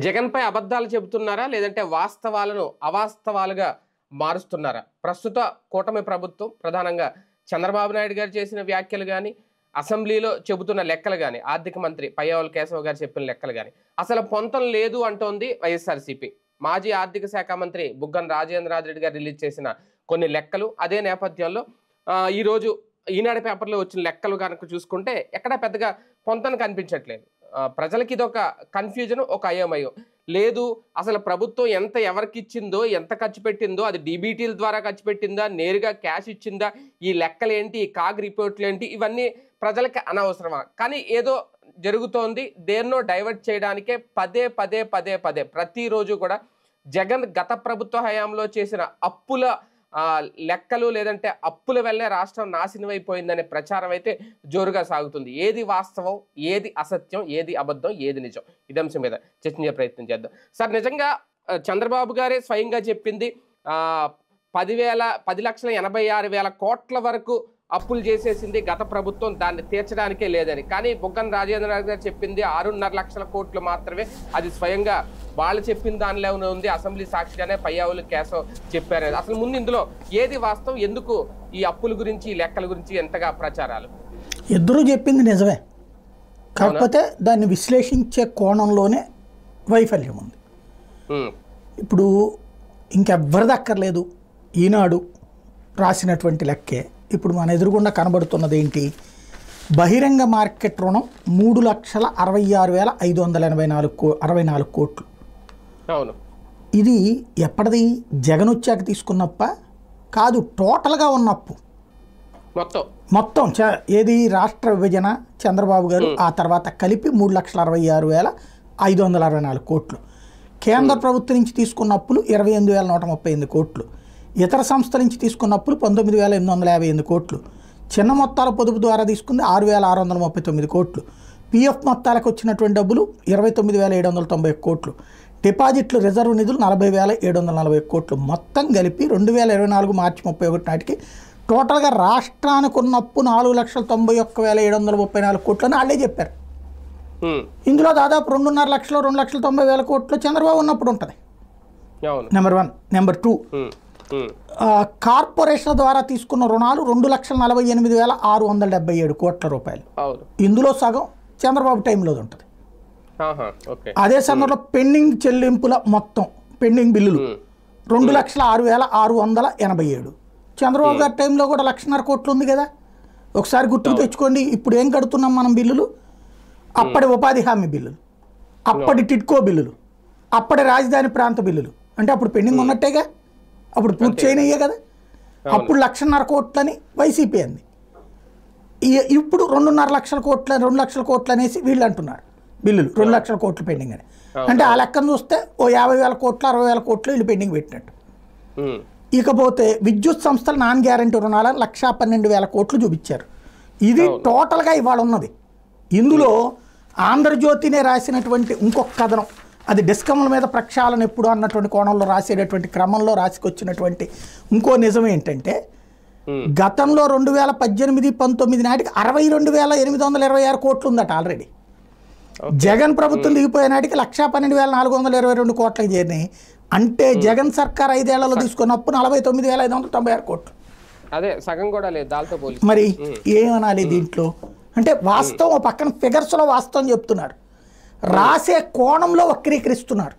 జగన్ పై అబద్ధాలు చెబుతున్నారా లేదంటే వాస్తవాలను అవాస్తవాలుగా మారుస్తున్నారా? ప్రస్తుత కూటమి ప్రభుత్వం ప్రధానంగా చంద్రబాబు నాయుడు గారు చేసిన వ్యాఖ్యలు కానీ, అసెంబ్లీలో చెబుతున్న లెక్కలు కానీ, ఆర్థిక మంత్రి పయ్యావుల కేశవ్ గారు చెప్పిన లెక్కలు కానీ అసలు పొంతం లేదు అంటోంది వైఎస్ఆర్సీపీ. మాజీ ఆర్థిక శాఖ మంత్రి బుగ్గన రాజేంద్రనాథ్ రెడ్డి గారు రిలీజ్ చేసిన కొన్ని లెక్కలు, అదే నేపథ్యంలో ఈరోజు ఈనాడు పేపర్లో వచ్చిన లెక్కలు కనుక చూసుకుంటే ఎక్కడ పెద్దగా పొంతన కనిపించట్లేదు. ప్రజలకి ఇదొక కన్ఫ్యూజన్, ఒక అయోమయం. లేదు అసలు ప్రభుత్వం ఎంత ఎవరికి ఇచ్చిందో, ఎంత ఖర్చు పెట్టిందో, అది డీబీటీల ద్వారా ఖర్చు పెట్టిందా, నేరుగా క్యాష్ ఇచ్చిందా, ఈ లెక్కలు ఏంటి, ఈ కాగ్ రిపోర్ట్లు ఏంటి, ఇవన్నీ ప్రజలకి అనవసరమా? కానీ ఏదో జరుగుతోంది. దేన్నో డైవర్ట్ చేయడానికే పదే పదే పదే పదే ప్రతిరోజు కూడా జగన్ గత ప్రభుత్వ హయాంలో చేసిన అప్పుల లెక్కలు, లేదంటే అప్పుల వల్లే రాష్ట్రం నాశనం అయిపోయిందనే ప్రచారం అయితే జోరుగా సాగుతుంది. ఏది వాస్తవం, ఏది అసత్యం, ఏది అబద్ధం, ఏది నిజం, ఇదే అంశం మీద చర్చించే ప్రయత్నం చేద్దాం. సార్, నిజంగా చంద్రబాబు గారే స్వయంగా చెప్పింది 10,86,86,000 కోట్ల వరకు అప్పులు చేసేసింది గత ప్రభుత్వం, దాన్ని తీర్చడానికే లేదని. కానీ బుగ్గన రాజేంద్రనాథ్ గారు చెప్పింది 6.5 లక్షల కోట్లు మాత్రమే. అది స్వయంగా వాళ్ళు చెప్పిన దానిలోనే ఉంది. అసెంబ్లీ సాక్షిగానే పయ్యావుల కేశవ్ చెప్పారు. అసలు ముందు ఇందులో ఏది వాస్తవం? ఎందుకు ఈ అప్పుల గురించి, ఈ లెక్కల గురించి ఎంతగా ప్రచారాలు? ఇద్దరు చెప్పింది నిజమే, కాకపోతే దాన్ని విశ్లేషించే కోణంలోనే వైఫల్యం ఉంది. ఇప్పుడు ఇంకెవ్వరిది అక్కర్లేదు, ఈనాడు రాసినటువంటి లెక్కే ఇప్పుడు మన ఎదురుగుండా కనబడుతున్నది ఏంటి? బహిరంగ మార్కెట్ రుణం 3,66,584 కోట్లు. అవును, ఇది ఎప్పటిది? జగన్ వచ్చాక తీసుకున్నప్ప కాదు, టోటల్గా ఉన్నప్పు మొత్తం ఏది రాష్ట్ర విభజన చంద్రబాబు గారు ఆ తర్వాత కలిపి 3,66,564 కోట్లు. కేంద్ర ప్రభుత్వం నుంచి తీసుకున్న అప్పులు 28,138 కోట్లు. ఇతర సంస్థల నుంచి తీసుకున్న అప్పులు 19,858 కోట్లు. చిన్న మొత్తాల పొదుపు ద్వారా తీసుకుంది 6,639 కోట్లు. పిఎఫ్ మొత్తాలకు వచ్చినటువంటి డబ్బులు 29,790 కోట్లు. డిపాజిట్లు, రిజర్వ్ నిధులు 40,740 కోట్లు. మొత్తం కలిపి 2024 మార్చి 31 నాటికి టోటల్గా రాష్ట్రానికి ఉన్న అప్పు 4,91,734 కోట్లు అని వాళ్ళే చెప్పారు. ఇందులో దాదాపు 2.5 లక్షలు 2,90,000 కోట్లు చంద్రబాబు ఉన్నప్పుడు ఉంటుంది. నెంబర్ 1. నెంబర్ 2, కార్పొరేషన్ల ద్వారా తీసుకున్న రుణాలు 2,48,677 కోట్ల రూపాయలు. ఇందులో సగం చంద్రబాబు టైంలో ఉంటుంది. అదే సమయంలో పెండింగ్ చెల్లింపుల మొత్తం, పెండింగ్ బిల్లులు 2,06,687. చంద్రబాబు గారి టైంలో కూడా 1,50,000 కోట్లు ఉంది కదా. ఒకసారి గుర్తుకు తెచ్చుకోండి. ఇప్పుడు ఏం కడుతున్నాం మనం బిల్లులు? అప్పటి ఉపాధి హామీ బిల్లులు, అప్పటి టిడ్కో బిల్లులు, అప్పటి రాజధాని ప్రాంత బిల్లులు. అంటే అప్పుడు పెండింగ్ ఉన్నట్టేగా, అప్పుడు పూర్తి చేయనయ్యే కదా. అప్పుడు 1,50,000 కోట్లని వైసీపీ అంది. ఇప్పుడు 2.5 లక్షల కోట్ల 2 లక్షల కోట్లు అనేసి వీళ్ళు అంటున్నారు బిల్లులు 2 లక్షల కోట్లు పెండింగ్ అని. అంటే ఆ లెక్కను చూస్తే ఓ 50,000 కోట్లు 60,000 కోట్లు వీళ్ళు పెండింగ్ పెట్టినట్టు. ఇకపోతే విద్యుత్ సంస్థలు నాన్ గ్యారంటీ రుణాల 1,12,000 కోట్లు చూపించారు. ఇది టోటల్గా ఇవాళ ఉన్నది. ఇందులో ఆంధ్రజ్యోతినే రాసినటువంటి ఇంకొక కథనం, అది డిస్కమ్ల మీద ప్రక్షాళన ఎప్పుడు అన్నటువంటి కోణంలో రాసేటటువంటి క్రమంలో రాసుకొచ్చినటువంటి ఇంకో నిజం ఏంటంటే, గతంలో 2018-19 నాటికి 62,826 కోట్లు ఉందట ఆల్రెడీ. జగన్ ప్రభుత్వం దిగిపోయే నాటికి 1,12,422 కోట్లకి చేరినాయి. అంటే జగన్ సర్కార్ 5 ఏళ్లలో తీసుకున్నప్పుడు 49,596 కోట్లు. అదే సగం కూడా లేదు దాంతో పోలి. మరి ఏమనాలి దీంట్లో? అంటే వాస్తవం ఓ పక్కన ఫిగర్స్లో వాస్తవం చెప్తున్నారు, రాసే కోణంలో వక్రీకరిస్తున్నారు.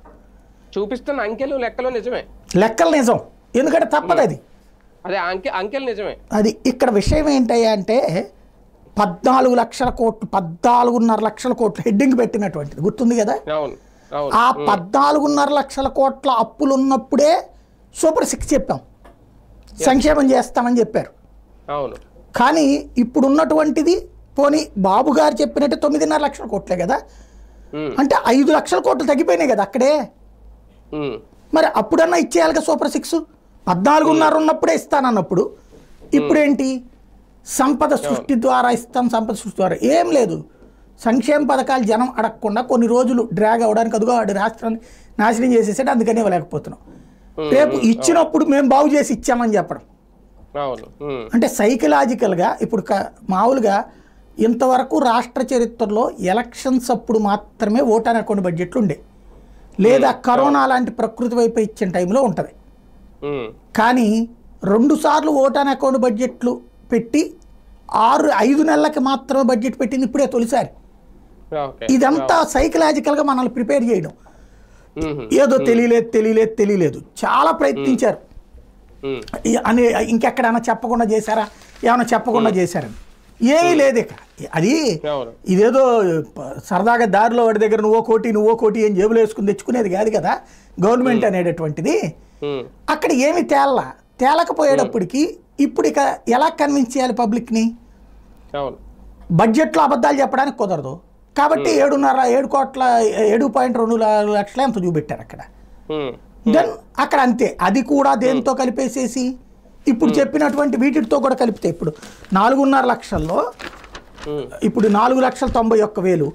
చూపిస్తున్న అంకెలు లెక్కలు నిజమే, లెక్కలు నిజం, ఎందుకంటే తప్పదు అది. అదే అంకెలు నిజమే. అది ఇక్కడ విషయం ఏంటయ్యా అంటే 14 లక్షల కోట్లు 14.5 లక్షల కోట్లు హెడ్డింగ్ పెట్టినటువంటిది గుర్తుంది కదా. ఆ 14.5 లక్షల కోట్ల అప్పులు ఉన్నప్పుడే సూపర్ 6 చెప్పాం, సంక్షేమం చేస్తామని చెప్పారు. కానీ ఇప్పుడు ఉన్నటువంటిది పోనీ బాబు గారు చెప్పినట్టు 9.5 లక్షల కోట్లే కదా. అంటే 5 లక్షల కోట్లు తగ్గిపోయినాయి కదా అక్కడే. మరి అప్పుడన్నా ఇచ్చేయాలిగా సూపర్ 6. 14.5 ఉన్నప్పుడే ఇస్తానన్నప్పుడు ఇప్పుడేంటి? సంపద సృష్టి ద్వారా ఇస్తాం, సంపద సృష్టి ద్వారా ఏం లేదు. సంక్షేమ పథకాలు జనం అడగకుండా కొన్ని రోజులు డ్రాగ్ అవ్వడానికి అదిగో వాడి రాష్ట్రాన్ని నాశనం చేసేసాడు, అందుకని ఇవ్వలేకపోతున్నాం. రేపు ఇచ్చినప్పుడు మేము బాగు చేసి ఇచ్చామని చెప్పడం అంటే సైకలాజికల్గా. ఇప్పుడు మామూలుగా ఇంతవరకు రాష్ట్ర చరిత్రలో ఎలక్షన్స్ అప్పుడు మాత్రమే ఓటాన్ అకౌంట్ బడ్జెట్లు ఉండే. లేదా కరోనా లాంటి ప్రకృతి వైపు ఇచ్చిన టైంలో ఉంటుంది. కానీ 2 సార్లు ఓటాన్ అకౌంట్ బడ్జెట్లు పెట్టి 5 నెలలకి మాత్రమే బడ్జెట్ పెట్టింది ఇప్పుడే తొలిసారి. ఇదంతా సైకలాజికల్గా మనల్ని ప్రిపేర్ చేయడం. ఏదో తెలియలేదు చాలా ప్రయత్నించారు అని. ఇంకెక్కడైనా చెప్పకుండా చేశారా, ఏమైనా చెప్పకుండా చేశారని ఏమీ లేదు. ఇక అది ఇదేదో సరదాగా దారిలో వాడి దగ్గర నువ్వో కోటి అని జేబులో వేసుకుని తెచ్చుకునేది కాదు కదా గవర్నమెంట్ అనేటటువంటిది. అక్కడ ఏమి తేలకపోయేటప్పటికి ఇప్పుడు ఇక ఎలా కన్విన్స్ చేయాలి పబ్లిక్ని? బడ్జెట్లో అబద్ధాలు చెప్పడానికి కుదరదు కాబట్టి 7.2 లక్షలు ఎంత చూపెట్టారు అక్కడ. దెన్ అక్కడ అంతే, అది కూడా దేంతో కలిపేసేసి ఇప్పుడు చెప్పినటువంటి వీటితో కూడా కలిపితే ఇప్పుడు 4.5 లక్షల్లో ఇప్పుడు 4,91,000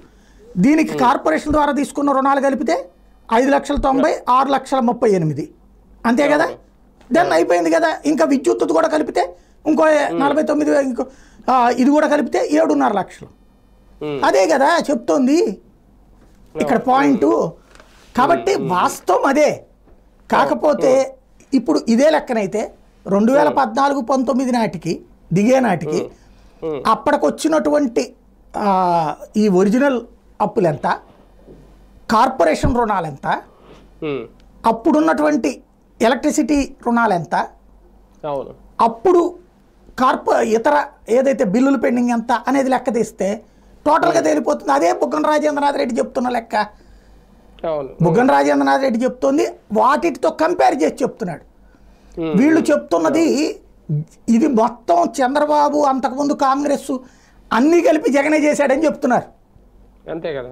దీనికి కార్పొరేషన్ ద్వారా తీసుకున్న రుణాలు కలిపితే 5,90,000 6,38,000 అంతే కదా. దెన్ అయిపోయింది కదా. ఇంకా విద్యుత్ కూడా కలిపితే ఇంకో 49 ఇంకో ఇది కూడా కలిపితే 7.5 లక్షలు. అదే కదా చెప్తోంది ఇక్కడ పాయింట్. కాబట్టి వాస్తవం అదే. కాకపోతే ఇప్పుడు ఇదే లెక్కనైతే 2014-19 నాటికి దిగే నాటికి అప్పటికొచ్చినటువంటి ఈ ఒరిజినల్ అప్పులు ఎంత, కార్పొరేషన్ రుణాలు ఎంత, అప్పుడున్నటువంటి ఎలక్ట్రిసిటీ రుణాలు ఎంత, అప్పుడు ఇతర ఏదైతే బిల్లులు పెండింగ్ ఎంత అనేది లెక్క తీస్తే టోటల్గా తేలిపోతుంది. అదే బుగ్గన రాజేంద్రనాథ్ రెడ్డి చెప్తున్న లెక్క. బుగ్గన రాజేంద్రనాథ్ రెడ్డి చెప్తోంది వాటితో కంపేర్ చేసి చెప్తున్నాడు. వీళ్ళు చెప్తున్నది ఇది మొత్తం చంద్రబాబు అంతకుముందు కాంగ్రెస్ అన్నీ కలిపి జగనే చేశాడని చెప్తున్నారు. అంతే కదా.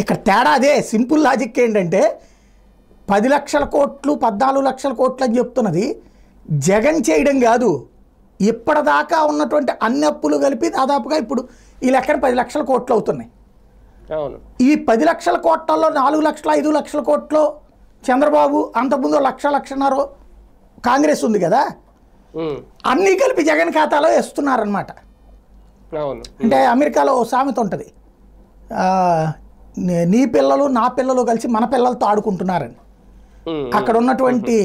ఇక్కడ తేడా అదే. సింపుల్ లాజిక్ ఏంటంటే 10 లక్షల కోట్లు 14 లక్షల కోట్లు అని చెప్తున్నది జగన్ చేయడం కాదు, ఇప్పటిదాకా ఉన్నటువంటి అన్ని అప్పులు కలిపి దాదాపుగా ఇప్పుడు ఈ లెక్కన 10 లక్షల కోట్లు అవుతున్నాయి. ఈ 10 లక్షల కోట్లలో 4 లక్షల 5 లక్షల కోట్లు చంద్రబాబు, అంతకుముందు 1,00,000-1,50,000 కాంగ్రెస్ ఉంది కదా, అన్నీ కలిపి జగన్ ఖాతాలో వేస్తున్నారనమాట. అంటే అమెరికాలో సామెత ఉంటుంది, నీ పిల్లలు నా పిల్లలు కలిసి మన పిల్లలతో ఆడుకుంటున్నారని. అక్కడ ఉన్నటువంటి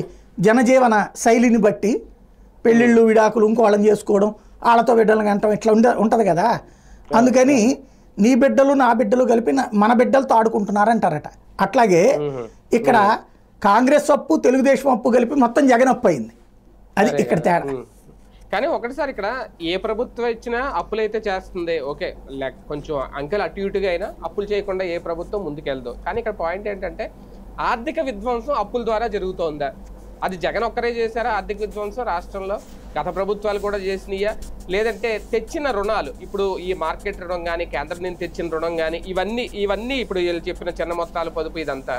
జనజీవన శైలిని బట్టి పెళ్ళిళ్ళు విడాకులు ఇంకోళ్ళని చేసుకోవడం, వాళ్ళతో బిడ్డలను అంటాం, ఇట్లా ఉంటుంది కదా. అందుకని నీ బిడ్డలు నా బిడ్డలు కలిపి మన బిడ్డలతో ఆడుకుంటున్నారంటారట. అట్లాగే ఇక్కడ కాంగ్రెస్ అప్పు తెలుగుదేశం అప్పు కలిపి మొత్తం జగన్ అప్పు అయింది. అది ఇక్కడ తేడా. కానీ ఒకటిసారి ఇక్కడ ఏ ప్రభుత్వం ఇచ్చినా అప్పులు అయితే చేస్తుంది, ఓకే, కొంచెం అంకెలు అటు ఇటుగా అయినా అప్పులు చేయకుండా ఏ ప్రభుత్వం ముందుకెళ్దు. కానీ ఇక్కడ పాయింట్ ఏంటంటే ఆర్థిక విధ్వంసం అప్పుల ద్వారా జరుగుతోందా? అది జగన్ ఒక్కరే చేశారా ఆర్థిక విధ్వంసం? రాష్ట్రంలో గత ప్రభుత్వాలు కూడా చేసినాయా? లేదంటే తెచ్చిన రుణాలు, ఇప్పుడు ఈ మార్కెట్ రుణం కానీ కేంద్రం నుంచి తెచ్చిన రుణం కానీ ఇవన్నీ ఇప్పుడు వీళ్ళు చెప్పిన చిన్న మొత్తాల పొదుపు ఇదంతా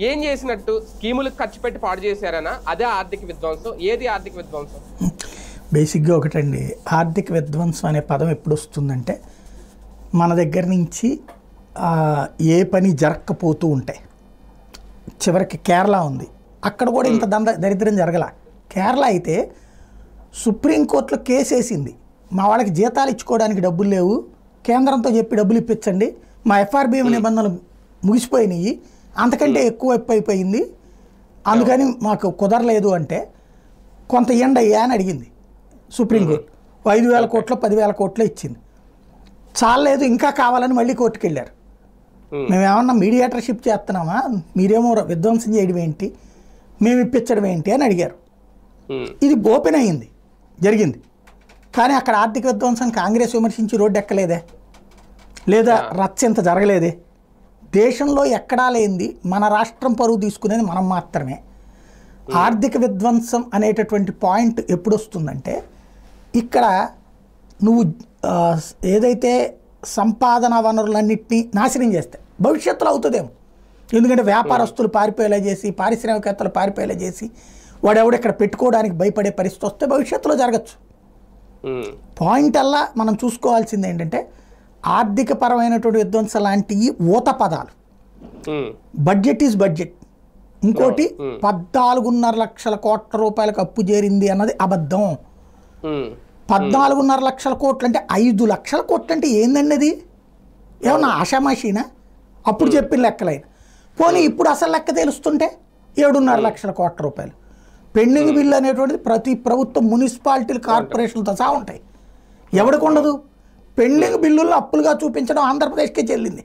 ఏం చేసినట్టు? స్కీములకు ఖర్చు పెట్టి పాడు చేశారనా? అదే ఆర్థిక విధ్వంసం? ఏది ఆర్థిక విధ్వంసం? బేసిక్గా ఒకటండి, ఆర్థిక విధ్వంసం అనే పదం ఎప్పుడు వస్తుందంటే మన దగ్గర నుంచి ఏ పని జరగకపోతూ ఉంటాయి. చివరికి కేరళ ఉంది, అక్కడ కూడా ఇంత దరిద్రం జరగల. కేరళ అయితే సుప్రీంకోర్టులో కేసు వేసింది, మా వాళ్ళకి జీతాలు ఇచ్చుకోవడానికి డబ్బులు లేవు, కేంద్రంతో చెప్పి డబ్బులు ఇప్పించండి, మా ఎఫ్ఆర్బిఎం నిబంధనలు ముగిసిపోయినాయి, అంతకంటే ఎక్కువ అయిపోయింది, అందుకని మాకు కుదరలేదు అంటే కొంత ఎండయ్యా అని అడిగింది సుప్రీంకోర్టు. 5,000 కోట్లు 10,000 కోట్లు ఇచ్చింది. చాలలేదు ఇంకా కావాలని మళ్ళీ కోర్టుకు వెళ్ళారు. మేమేమన్నా మీడియేటర్షిప్ చేస్తున్నామా, మీరేమో విధ్వంసం చేయడం ఏంటి, మేము ఇప్పించడం ఏంటి అని అడిగారు. ఇది ఓపెన్ అయ్యింది, జరిగింది. కానీ అక్కడ ఆర్థిక విధ్వంసం కాంగ్రెస్ విమర్శించి రోడ్డు ఎక్కలేదే, లేదా రచ్చ ఇంత జరగలేదే. దేశంలో ఎక్కడా లేనిది మన రాష్ట్రం పరువు తీసుకునేది మనం మాత్రమే. ఆర్థిక విధ్వంసం అనేటటువంటి పాయింట్ ఎప్పుడు వస్తుందంటే ఇక్కడ నువ్వు ఏదైతే సంపాదన వనరులన్నింటినీ నాశనం చేస్తే భవిష్యత్తులో అవుతుందేమో. ఎందుకంటే వ్యాపారస్తులు పారిపోయేలా చేసి, పారిశ్రామికవేత్తలు పారిపోయేలా చేసి, వాడెవడు ఇక్కడ పెట్టుకోవడానికి భయపడే పరిస్థితి వస్తే భవిష్యత్తులో జరగచ్చు. పాయింట్ అలా మనం చూసుకోవాల్సింది ఏంటంటే ఆర్థిక పరమైనటువంటి విధ్వంసం లాంటివి ఊత పదాలు. Budget is budget. ఇంకోటి 14.5 లక్షల కోట్ల రూపాయలకు అప్పు చేరింది అన్నది అబద్ధం. 14.5 లక్షల కోట్లు అంటే 5 లక్షల కోట్లు అంటే ఏందండి అది? ఏమన్నా ఆషామాషీనా? అప్పుడు చెప్పిన లెక్కలైన పోనీ ఇప్పుడు అసలు లెక్క తెలుస్తుంటే 7.5 లక్షల కోట్ల రూపాయలు పెండింగ్ బిల్లు అనేటువంటిది ప్రతి ప్రభుత్వం మున్సిపాలిటీలు కార్పొరేషన్లతో సహా ఉంటాయి. ఎవరికి ఉండదు? పెండింగ్ బిల్లుల్లో అప్పులుగా చూపించడం ఆంధ్రప్రదేశ్కే చెల్లింది.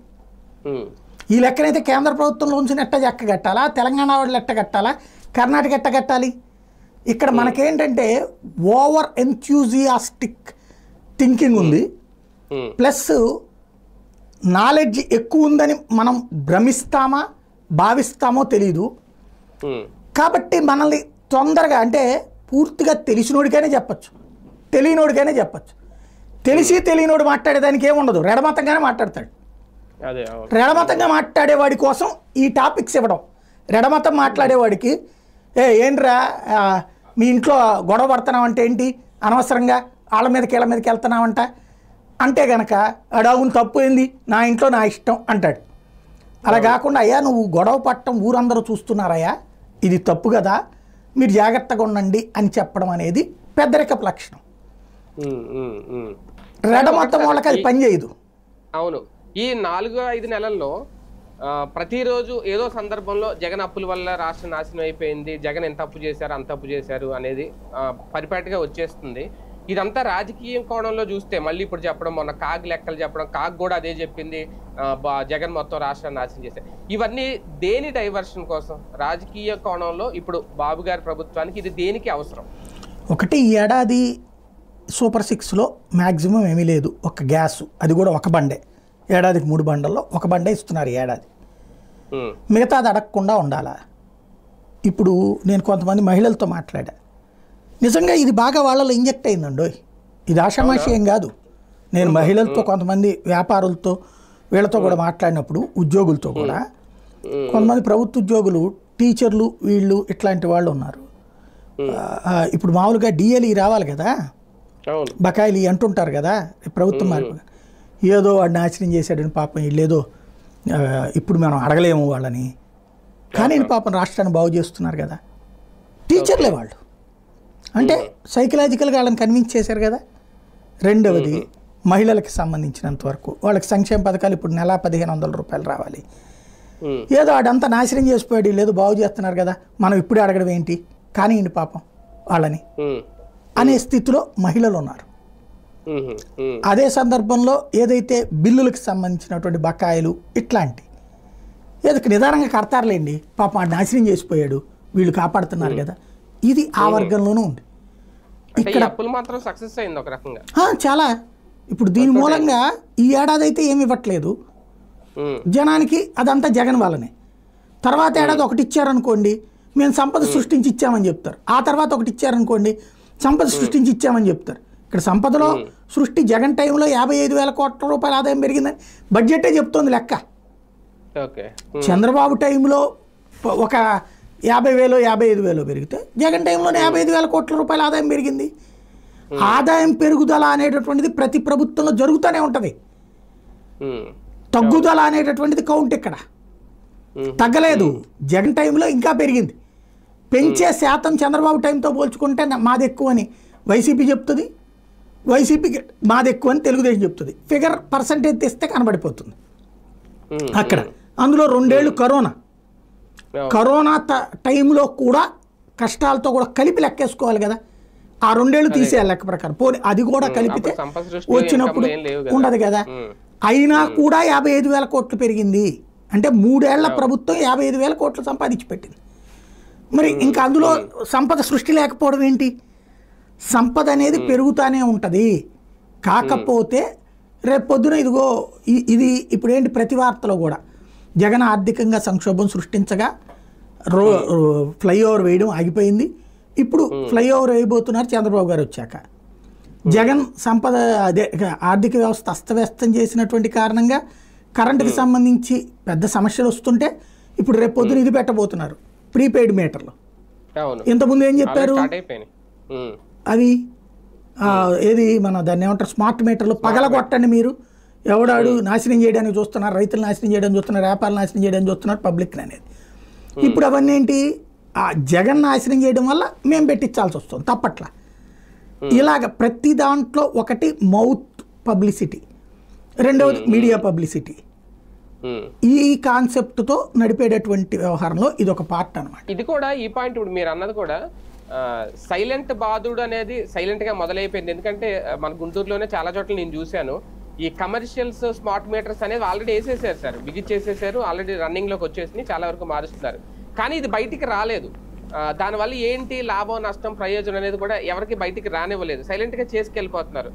ఈ లెక్కనైతే కేంద్ర ప్రభుత్వంలో ఉంచిన ఎట్ట ఎక్క కట్టాలా, తెలంగాణ వాళ్ళు ఎట్ట కట్టాలా, కర్ణాటక ఎట్ట కట్టాలి? ఇక్కడ మనకేంటంటే ఓవర్ ఎంథ్యూజియాస్టిక్ థింకింగ్ ఉంది, ప్లస్ నాలెడ్జ్ ఎక్కువ ఉందని మనం భ్రమిస్తామా భావిస్తామో తెలీదు. కాబట్టి మనల్ని తొందరగా అంటే పూర్తిగా తెలిసినోడికైనా చెప్పచ్చు, తెలియనోడికైనా చెప్పచ్చు. తెలిసి తెలియనోడు మాట్లాడేదానికి ఏముండదు, రెడమతంగానే మాట్లాడతాడు. రెడమతంగా మాట్లాడేవాడి కోసం ఈ టాపిక్స్ ఇవ్వడం. రెడమతం మాట్లాడేవాడికి ఏంట్రా మీ ఇంట్లో గొడవ పడుతున్నావంటే ఏంటి, అనవసరంగా వాళ్ళ మీదకి వీళ్ళ మీదకి వెళ్తున్నావంట అంటే గనక అడవును తప్పు ఏంది, నా ఇంట్లో నా ఇష్టం అంటాడు. అలా కాకుండా అయ్యా నువ్వు గొడవ పట్టడం ఊరందరూ చూస్తున్నారయ్యా, ఇది తప్పు కదా, మీరు జాగ్రత్తగా ఉండండి అని చెప్పడం అనేది పెద్దరికపు లక్షణం. రెడమతం వాళ్ళకి అది పనిచేయదు. అవును, ఈ 4-5 నెలల్లో ప్రతిరోజు ఏదో సందర్భంలో జగన్ అప్పుల వల్ల రాష్ట్రం నాశనం అయిపోయింది, జగన్ ఎంత అప్పు చేశారు అంత అప్పు చేశారు అనేది పరిపాటిగా వచ్చేస్తుంది. ఇదంతా రాజకీయ కోణంలో చూస్తే మళ్ళీ ఇప్పుడు చెప్పడం, మొన్న కాగ్ లెక్కలు చెప్పడం, కాగ్ కూడా అదే చెప్పింది, జగన్ మొత్తం రాష్ట్రాన్ని నాశనం చేశారు. ఇవన్నీ దేని డైవర్షన్ కోసం? రాజకీయ కోణంలో ఇప్పుడు బాబు గారి ప్రభుత్వానికి ఇది దేనికి అవసరం? ఒకటి, ఈ ఏడాది సూపర్ 6లో మ్యాక్సిమం ఏమీ లేదు, ఒక గ్యాస్, అది కూడా ఒక బండే. ఏడాదికి 3 బండల్లో ఒక బండే ఇస్తున్నారు ఈ ఏడాది. మిగతాది అడగకుండా ఉండాలా? ఇప్పుడు నేను కొంతమంది మహిళలతో మాట్లాడా, నిజంగా ఇది బాగా వాళ్ళలో ఇంజెక్ట్ అయిందండో, ఇది ఆషామాషి ఏం కాదు. నేను మహిళలతో, కొంతమంది వ్యాపారులతో, వీళ్ళతో కూడా మాట్లాడినప్పుడు, ఉద్యోగులతో కూడా, కొంతమంది ప్రభుత్వ ఉద్యోగులు, టీచర్లు, వీళ్ళు ఇట్లాంటి వాళ్ళు ఉన్నారు. ఇప్పుడు మామూలుగా డిఎల్ఈ రావాలి కదా, బకాయిలు అంటుంటారు కదా ప్రభుత్వం మార్పు, ఏదో వాడిని నాశనం చేశాడని పాపం వీళ్ళేదో ఇప్పుడు మనం అడగలేము వాళ్ళని, కానీ పాపం రాష్ట్రాన్ని బాగు చేస్తున్నారు కదా టీచర్లే వాళ్ళు. అంటే సైకలాజికల్గా వాళ్ళని కన్విన్స్ చేశారు కదా. రెండవది, మహిళలకు సంబంధించినంత వరకు వాళ్ళకి సంక్షేమ పథకాలు ఇప్పుడు నెల 1500 రూపాయలు రావాలి. ఏదో ఆడంతా నాశనం చేసిపోయాడు, లేదో బాగు చేస్తున్నారు కదా, మనం ఇప్పుడే అడగడం ఏంటి, కానీ పాపం వాళ్ళని అనే స్థితిలో మహిళలు ఉన్నారు. అదే సందర్భంలో ఏదైతే బిల్లులకు సంబంధించినటువంటి బకాయిలు ఇట్లాంటి ఏదో నిదానంగా కడతారులేండి, పాపం ఆడు నాశనం చేసిపోయాడు, వీళ్ళు కాపాడుతున్నారు కదా, ఇది ఆ వర్గంలోనూ ఉంది. ఇక్కడ మాత్రం సక్సెస్ అయింది ఒక రకంగా చాలా. ఇప్పుడు దీని మూలంగా ఈ ఏడాది అయితే ఏమి ఇవ్వట్లేదు జనానికి, అదంతా జగన్ వాళ్ళనే. తర్వాత ఏడాది ఒకటి ఇచ్చారనుకోండి, మేము సంపద సృష్టించి ఇచ్చామని చెప్తారు. ఆ తర్వాత ఒకటి ఇచ్చారనుకోండి, సంపద సృష్టించి ఇచ్చామని చెప్తారు. ఇక్కడ సంపదలో సృష్టి జగన్ టైంలో 55,000 కోట్ల రూపాయల ఆదాయం పెరిగిందని బడ్జెటే చెప్తోంది లెక్క. చంద్రబాబు టైంలో ఒక 50,000 55,000 పెరిగితే జగన్ టైంలోనే 55,000 కోట్ల రూపాయల ఆదాయం పెరిగింది. ఆదాయం పెరుగుదల అనేటటువంటిది ప్రతి ప్రభుత్వంలో జరుగుతూనే ఉంటుంది. తగ్గుదల అనేటటువంటిది కౌంట్ ఇక్కడ తగ్గలేదు. జగన్ టైంలో ఇంకా పెరిగింది. పెంచే శాతం చంద్రబాబు టైంతో పోల్చుకుంటే మాది ఎక్కువ అని వైసీపీ చెప్తుంది, వైసీపీకి మాది ఎక్కువ అని తెలుగుదేశం చెప్తుంది. ఫిగర్ పర్సంటేజ్ తెస్తే కనబడిపోతుంది అక్కడ. అందులో 2 ఏళ్ళు కరోనా టైంలో కూడా కష్టాలతో కూడా కలిపి లెక్కేసుకోవాలి కదా, ఆ 2 ఏళ్ళు తీసేయాలి లెక్క ప్రకారం. పోనీ అది కూడా కలిపితే వచ్చినప్పుడు ఉండదు కదా. అయినా కూడా 55,000 కోట్లు పెరిగింది అంటే 3 ఏళ్ల ప్రభుత్వం 55,000 కోట్లు సంపాదించి పెట్టింది. మరి ఇంకా అందులో సంపద సృష్టి లేకపోవడం ఏంటి? సంపద అనేది పెరుగుతూనే ఉంటుంది. కాకపోతే రేపు పొద్దున ఇదిగో ఇది ఇప్పుడు ఏంటి, ప్రతి వార్తలో కూడా జగన్ ఆర్థికంగా సంక్షోభం సృష్టించగా ఫ్లైఓవర్ వేయడం ఆగిపోయింది. ఇప్పుడు ఫ్లైఓవర్ వేయబోతున్నారు చంద్రబాబు గారు వచ్చాక. జగన్ సంపద అదే ఆర్థిక వ్యవస్థ అస్తవ్యస్తం చేసినటువంటి కారణంగా కరెంటుకి సంబంధించి పెద్ద సమస్యలు వస్తుంటే ఇప్పుడు రేపు పొద్దున ఇది పెట్టబోతున్నారు, ప్రీపెయిడ్ మీటర్లు. ఇంతకుముందు ఏం చెప్పారు, అవి ఏది మన దాన్ని ఏమంటారు, స్మార్ట్ మీటర్లు పగలగొట్టండి మీరు, ఎవడాడు నాశనం చేయడానికి చూస్తున్నారు, రైతులు నాశనం చేయడానికి చూస్తున్నారు, వ్యాపారాలు నాశనం చేయడానికి చూస్తున్నారు, పబ్లిక్ అనేది. ఇప్పుడు అవన్నీ ఏంటి, ఆ జగన్ నాశనం చేయడం వల్ల మేము పెట్టించాల్సి వస్తుంది తప్పట్లా. ఇలాగ ప్రతి దాంట్లో ఒకటి మౌత్ పబ్లిసిటీ, రెండవది మీడియా పబ్లిసిటీ, ఈ కాన్సెప్ట్తో నడిపేటటువంటి వ్యవహారంలో ఇది ఒక పార్ట్ అనమాట. ఇది కూడా ఈ పాయింట్ ఇప్పుడు మీరు అన్నది కూడా సైలెంట్ బాధుడు అనేది సైలెంట్ గా మొదలైపోయింది. ఎందుకంటే మన గుంటూరులోనే చాలా చోట్ల నేను చూశాను, ఈ కమర్షియల్స్ స్మార్ట్ మీటర్స్ అనేది ఆల్రెడీ వేసేసారు సార్, బిగించేసేసారు, ఆల్రెడీ రన్నింగ్ లోకి వచ్చేసి చాలా వరకు మారుస్తున్నారు. కానీ ఇది బయటికి రాలేదు. దానివల్ల ఏంటి లాభం నష్టం ప్రయోజనం అనేది కూడా ఎవరికి బయటికి రానివ్వలేదు, సైలెంట్ గా చేసుకెళ్ళిపోతున్నారు.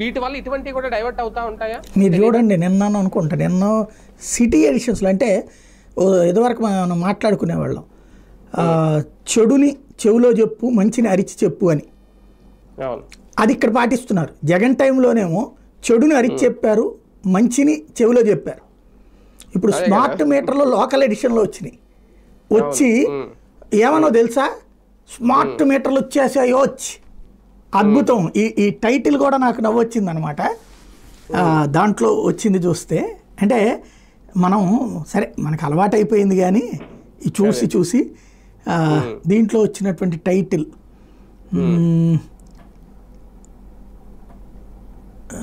వీటి వల్ల ఇటువంటివి కూడా డైవర్ట్ అవుతా ఉంటాయా? మీరు చూడండి, నిన్న అనుకుంటా, నిన్న సిటీ ఎడిషన్స్లో అంటే ఇదివరకు మనం మాట్లాడుకునేవాళ్ళం, చెడుని చెవిలో చెప్పు మంచిని అరిచి చెప్పు అని. అది ఇక్కడ పాటిస్తున్నారు. జగన్ టైంలోనేమో చెడుని అరిచి చెప్పారు, మంచిని చెవిలో చెప్పారు. ఇప్పుడు స్మార్ట్ మీటర్లో లోకల్ ఎడిషన్లో వచ్చినాయి. వచ్చి ఏమనో తెలుసా, స్మార్ట్ మీటర్లు వచ్చేసాయో వచ్చి అద్భుతం. ఈ టైటిల్ కూడా నాకు నవ్వొచ్చింది అనమాట. దాంట్లో వచ్చింది చూస్తే, అంటే మనం సరే మనకు అలవాటు అయిపోయింది కానీ ఈ చూసి దీంట్లో వచ్చినటువంటి టైటిల్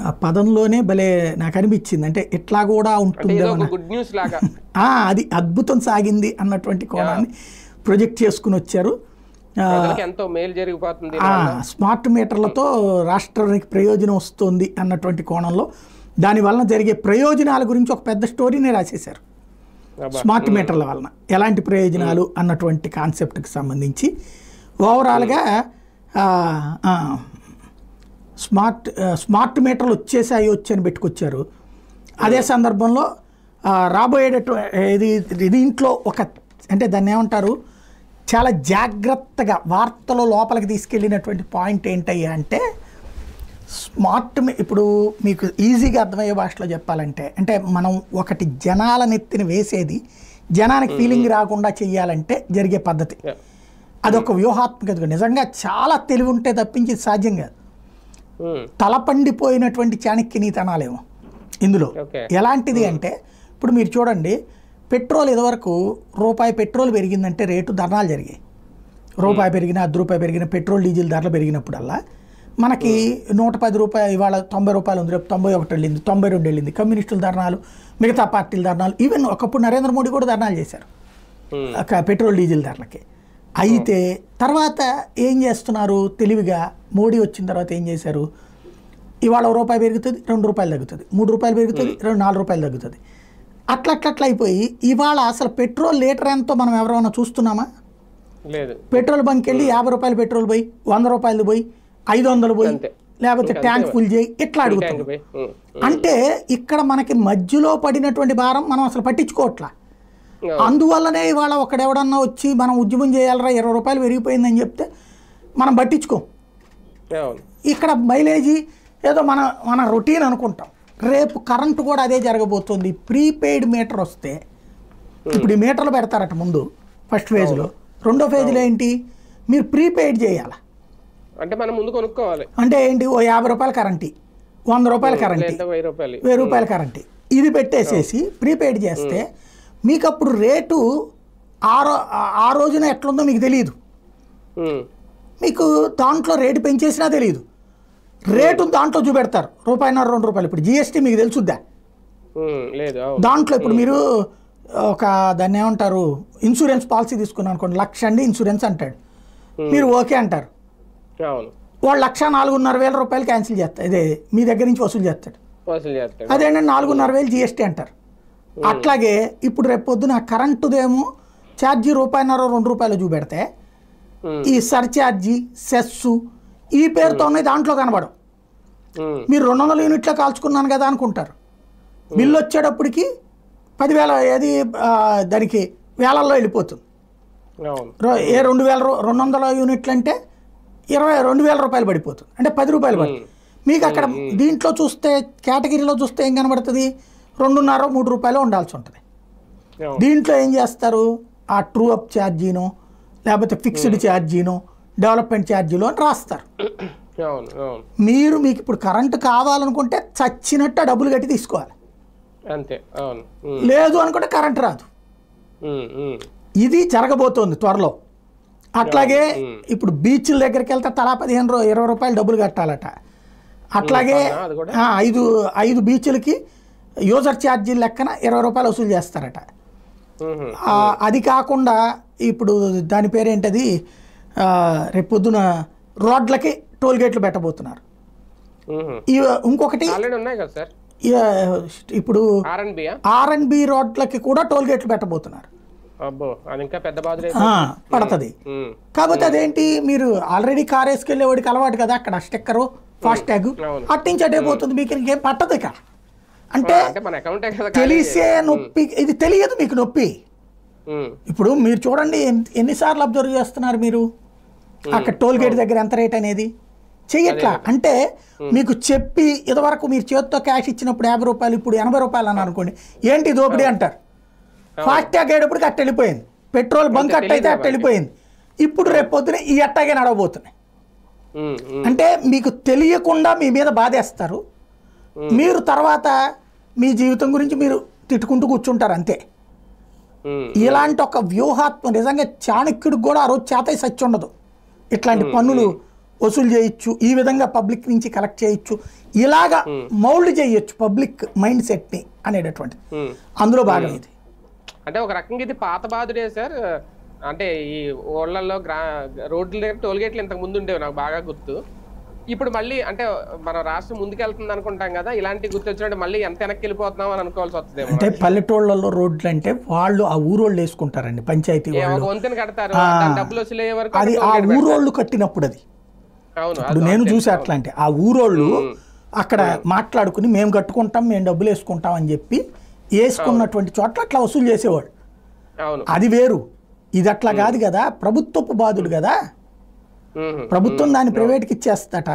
ఆ పదంలోనే భలే నాకు అనిపించింది. అంటే ఎట్లా కూడా ఉంటుంది, అది అద్భుతం సాగింది అన్నటువంటి కోణాన్ని ప్రొజెక్ట్ చేసుకుని వచ్చారు. ఎంతో మేలు జరిగిపోతుంది, స్మార్ట్ మీటర్లతో రాష్ట్రానికి ప్రయోజనం వస్తుంది అన్నటువంటి కోణంలో దానివల్ల జరిగే ప్రయోజనాల గురించి ఒక పెద్ద స్టోరీనే రాసేశారు. స్మార్ట్ మీటర్ల వలన ఎలాంటి ప్రయోజనాలు అన్నటువంటి కాన్సెప్ట్కి సంబంధించి ఓవరాల్గా స్మార్ట్ మీటర్లు వచ్చేసాయి అని పెట్టుకొచ్చారు. అదే సందర్భంలో రాబోయేటటువంటి దీంట్లో ఒక అంటే దాన్ని ఏమంటారు, చాలా జాగ్రత్తగా వార్తలో లోపలికి తీసుకెళ్ళినటువంటి పాయింట్ ఏంటయ్యా అంటే, ఇప్పుడు మీకు ఈజీగా అర్థమయ్యే భాషలో చెప్పాలంటే, అంటే మనం ఒకటి జనాల నెత్తిని వేసేది జనానికి ఫీలింగ్ రాకుండా చెయ్యాలంటే జరిగే పద్ధతి. అదొక వ్యూహాత్మకత. నిజంగా చాలా తెలివి ఉంటే తప్పించి సాధ్యం కాదు. తలపండిపోయినటువంటి చాణక్యనీతనాలేమో ఇందులో. ఎలాంటిది అంటే, ఇప్పుడు మీరు చూడండి, పెట్రోల్ ఇదివరకు రూపాయి పెట్రోల్ పెరిగిందంటే రేటు ధర్నాలు జరిగాయి. రూపాయి పెరిగినా 10 రూపాయలు పెరిగిన పెట్రోల్ డీజిల్ ధరలు పెరిగినప్పుడల్లా మనకి 110 రూపాయలు ఇవాళ 90 రూపాయలు ఉంది, రేపు 91 వెళ్ళింది, 92 వెళ్ళింది. కమ్యూనిస్టుల ధర్నాలు, మిగతా పార్టీల ధర్నాలు, ఈవెన్ ఒకప్పుడు నరేంద్ర మోడీ కూడా ధర్నాలు చేశారు పెట్రోల్ డీజిల్ ధరలకి. అయితే తర్వాత ఏం చేస్తున్నారు తెలివిగా, మోడీ వచ్చిన తర్వాత ఏం చేశారు, ఇవాళ ₹1 పెరుగుతుంది, ₹2 తగ్గుతుంది, ₹3 పెరుగుతుంది, ₹4 తగ్గుతుంది. అట్లా అయిపోయి ఇవాళ అసలు పెట్రోల్ లీటర్ ఎంతో మనం ఎవరైనా చూస్తున్నామా? లేదు. పెట్రోల్ బంక్ వెళ్ళి ₹50 పెట్రోల్ పోయి, ₹100 పోయి, 500 పోయి, లేకపోతే ట్యాంక్ ఫుల్ చేయి, ఇట్లా అడుగుతాం. అంటే ఇక్కడ మనకి మధ్యలో పడినటువంటి భారం మనం అసలు పట్టించుకోవట్లా. అందువల్లనే ఇవాళ ఒకడెవడన్నా వచ్చి మనం ఉద్యమం చేయాలరా ₹20 పెరిగిపోయిందని చెప్తే మనం పట్టించుకోం. ఇక్కడ మైలేజీ ఏదో మన రొటీన్ అనుకుంటాం. రేపు కరెంటు కూడా అదే జరగబోతుంది. ప్రీపెయిడ్ మీటర్ వస్తే, ఇప్పుడు ఈ మీటర్లు పెడతారట ముందు ఫస్ట్ ఫేజ్లో, రెండో ఫేజ్లో ఏంటి, మీరు ప్రీపెయిడ్ చేయాలి. అంటే మనం ముందు కొనుక్కోవాలి. అంటే ఏంటి, ఓ ₹50 కరెంటు, ₹100 కరెంటు, ₹1000 కరెంటు, ఇది పెట్టేసేసి ప్రీపెయిడ్ చేస్తే మీకు అప్పుడు రేటు ఆ రోజున ఎట్లుందో మీకు తెలియదు. మీకు దాంట్లో రేటు పెంచేసినా తెలియదు. రేటు దాంట్లో చూపెడతారు ₹1.5 ₹2. ఇప్పుడు జిఎస్టీ మీకు తెలుసుద్దా? దాంట్లో ఇప్పుడు మీరు ఒక దాన్ని ఏమంటారు, ఇన్సూరెన్స్ పాలసీ తీసుకున్నాను అనుకోండి, ₹1,00,000 ఇన్సూరెన్స్ అంటాడు, మీరు ఓకే అంటారు. వాడు ₹1,04,500 క్యాన్సిల్ చేస్తాడు, ఇదే మీ దగ్గర నుంచి వసూలు చేస్తాడు. అదేంటంటే 4,500 జిఎస్టీ అంటారు. అట్లాగే ఇప్పుడు రేపు పొద్దున కరెంటుదేమో ఛార్జీ ₹1.5 ₹2 చూపెడితే ఈ సర్ఛార్జీ సెస్సు ఈ పేరుతో ఉన్నాయి, దాంట్లో కనబడవు. మీరు 200 యూనిట్లో కాల్చుకున్నాను కదా అనుకుంటారు. బిల్లు వచ్చేటప్పటికి 10,000 ఏది దానికి వేలల్లో వెళ్ళిపోతుంది. 200 యూనిట్లు అంటే ₹22,000 పడిపోతుంది, అంటే ₹10 పడుతుంది. మీకు అక్కడ దీంట్లో చూస్తే కేటగిరీలో చూస్తే ఏం కనబడుతుంది, ₹2.5 ₹3 ఉండాల్సి ఉంటుంది. దీంట్లో ఏం చేస్తారు, ఆ ట్రూ అప్ ఛార్జీనో లేకపోతే ఫిక్స్డ్ ఛార్జీనో డెవలప్మెంట్ ఛార్జీలో అని రాస్తారు. మీకు ఇప్పుడు కరెంటు కావాలనుకుంటే చచ్చినట్టు డబ్బులు కట్టి తీసుకోవాలి, లేదు అనుకుంటే కరెంటు రాదు. ఇది జరగబోతోంది త్వరలో. అట్లాగే ఇప్పుడు బీచ్ల దగ్గరికి వెళ్తే తలా ₹15-20 డబ్బులు కట్టాలట. అట్లాగే 5 బీచ్లకి యూజర్ ఛార్జీల లెక్కన 20 రూపాయలు వసూలు చేస్తారట. అది కాకుండా ఇప్పుడు దాని పేరేంటది, రేపొద్దున రోడ్లకి టోల్ గేట్లు పెట్టబోతున్నారు. ఇంకొకటి ఇప్పుడు R&B రోడ్లకి కూడా టోల్ గేట్లు పెట్టబోతున్నారు. పడుతుంది. కాకపోతే అదేంటి, మీరు ఆల్రెడీ కార్ వేసుకెళ్ళేవాడికి అలవాటు కదా, అక్కడ స్టిక్కరు ఫాస్ట్ ట్యాగ్ అట్టించి అటే పోతుంది, మీకు ఇంకేం పట్టదు ఇక. అంటే తెలిసే నొప్పి, ఇది తెలియదు మీకు నొప్పి. ఇప్పుడు మీరు చూడండి ఎన్నిసార్లు అబ్జర్వ్ చేస్తున్నారు మీరు అక్కడ టోల్ గేట్ దగ్గర ఎంత రేట్ అనేది చెయ్యట్లా. అంటే మీకు చెప్పి ఇదివరకు మీరు చేతితో క్యాష్ ఇచ్చినప్పుడు 50 రూపాయలు, ఇప్పుడు 80 రూపాయలు అని అనుకోండి, ఏంటి దోపిడీ అంటారు. ఫాస్ట్ ట్యాగ్ అయ్యేటప్పటికి అట్ట వెళ్ళిపోయింది, పెట్రోల్ బంక్ అట్ట అయితే అట్ట వెళ్ళిపోయింది. ఇప్పుడు రేపు పొద్దున ఈ అట్టాగే నడవబోతున్నాయి. అంటే మీకు తెలియకుండా మీ మీద బాధేస్తారు, మీరు తర్వాత మీ జీవితం గురించి మీరు తిట్టుకుంటూ కూర్చుంటారు అంతే. ఇలాంటి ఒక వ్యూహాత్మక, నిజంగా చాణక్యుడికి కూడా ఆ రోజు చేత సచ్చి ఉండదు. ఇట్లాంటి పన్నులు వసూలు చేయొచ్చు, ఈ విధంగా పబ్లిక్ నుంచి కలెక్ట్ చేయొచ్చు, ఇలాగా మౌల్డ్ చేయొచ్చు పబ్లిక్ మైండ్ సెట్ని అనేటటువంటి అందులో భాగం ఇది. అంటే ఒక రకంగా ఇది పాత బాధుడే సార్. అంటే ఈ ఊళ్ళల్లో రోడ్ల దగ్గర టోల్ గేట్లు ఇంతకు ముందు ఉండేవి, నాకు బాగా గుర్తు. ఇప్పుడు మళ్ళీ అంటే మన రాష్ట్రం ముందుకెళ్తుంది అనుకుంటాం కదా, ఇలాంటి గుర్తు వచ్చినట్టు మళ్ళీ ఎంత వెనక్కి వెళ్ళిపోతున్నాం అని అనుకోవాల్సి వస్తుంది. అంటే పల్లెటూళ్ళలో రోడ్లు అంటే వాళ్ళు ఆ ఊరోళ్ళు వేసుకుంటారండి, పంచాయతీ వంతెన కడతారు, డబ్బులు వసూలు అయ్యే వరకు అది ఆ ఊరోళ్ళు కట్టినప్పుడు అది. ఇప్పుడు నేను చూసి అట్లాంటి ఆ ఊరోళ్ళు అక్కడ మాట్లాడుకుని మేము కట్టుకుంటాం, మేము డబ్బులు వేసుకుంటాం అని చెప్పి వేసుకున్నటువంటి చోట్ల అట్లా వసూలు చేసేవాడు. అది వేరు, ఇది అట్లా కాదు కదా, ప్రభుత్వపు బాధుడు కదా, ప్రభుత్వం దాన్ని ప్రైవేట్కి ఇచ్చేస్తట.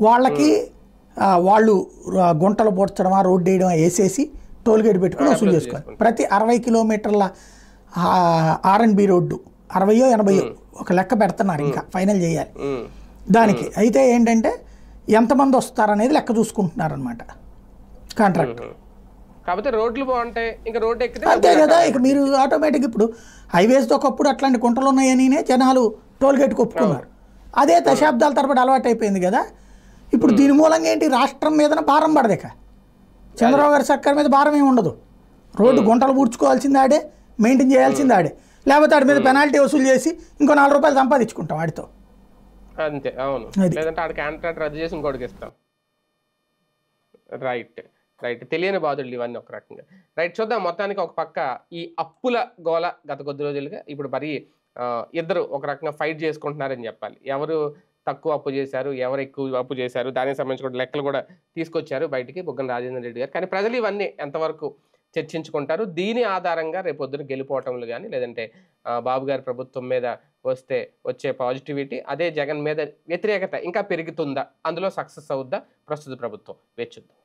వాళ్ళకి వాళ్ళు గుంటలు పోడ్చడమా రోడ్డు వేయడమా వేసేసి టోల్ గేట్ పెట్టుకుని వసూలు చేసుకోవాలి. ప్రతి 60 కిలోమీటర్ల R&B రోడ్డు 60 80 ఒక లెక్క పెడుతున్నారు, ఇంకా ఫైనల్ చేయాలి దానికి. అయితే ఏంటంటే ఎంతమంది వస్తారనేది లెక్క చూసుకుంటున్నారు అనమాట కాంట్రాక్ట్. కాబట్టి రోడ్లు బాగుంటాయి, ఇంకా రోడ్డు ఎక్కితే అంతే కదా. ఇక మీరు ఆటోమేటిక్ ఇప్పుడు హైవేస్తో ఒకప్పుడు అట్లాంటి గుంటలు ఉన్నాయని జనాలు టోల్ గేట్కి ఒప్పుకున్నారు. అదే దశాబ్దాల తరబడి అలవాటు అయిపోయింది కదా. ఇప్పుడు దీని మూలంగా ఏంటి, రాష్ట్రం మీద భారం పడదేక, చంద్రబాబు గారి సర్కార్ మీద భారం ఏమి ఉండదు. రోడ్డు గుంటలు పూడ్చుకోవాల్సింది ఆడే, మెయింటైన్ చేయాల్సింది ఆడే, లేకపోతే ఆడి మీద పెనాల్టీ వసూలు చేసి ఇంకో 4 రూపాయలు సంపాదించుకుంటాం వాడితో అంతే. అవును, లేదంటే ఆడ కాంట్రాక్ట్ రద్దు చేసి ఇంకోటికి ఇస్తాం. రైట్ రైట్, తెలియని బాధలు ఇవన్నీ ఒక రకంగా. రైట్, చూద్దాం. మొత్తానికి ఒక పక్క ఈ అప్పుల గోల గత కొద్ది రోజులుగా, ఇప్పుడు మరి ఇద్దరు ఒక రకంగా ఫైట్ చేసుకుంటున్నారని చెప్పాలి. ఎవరు తక్కువ అప్పు చేశారు, ఎవరు ఎక్కువ అప్పు చేశారు, దానికి సంబంధించి కూడా లెక్కలు కూడా తీసుకొచ్చారు బయటికి బుగ్గన రాజేంద్ర రెడ్డి గారు. కానీ ప్రజలు ఇవన్నీ ఎంతవరకు చర్చించుకుంటారు, దీని ఆధారంగా రేపొద్దున గెలిపోవటంలు కానీ, లేదంటే బాబు గారి ప్రభుత్వం మీద వచ్చే పాజిటివిటీ, అదే జగన్ మీద వ్యతిరేకత ఇంకా పెరుగుతుందా, అందులో సక్సెస్ అవుద్దా ప్రస్తుత ప్రభుత్వం, వేచి చూద్దాం.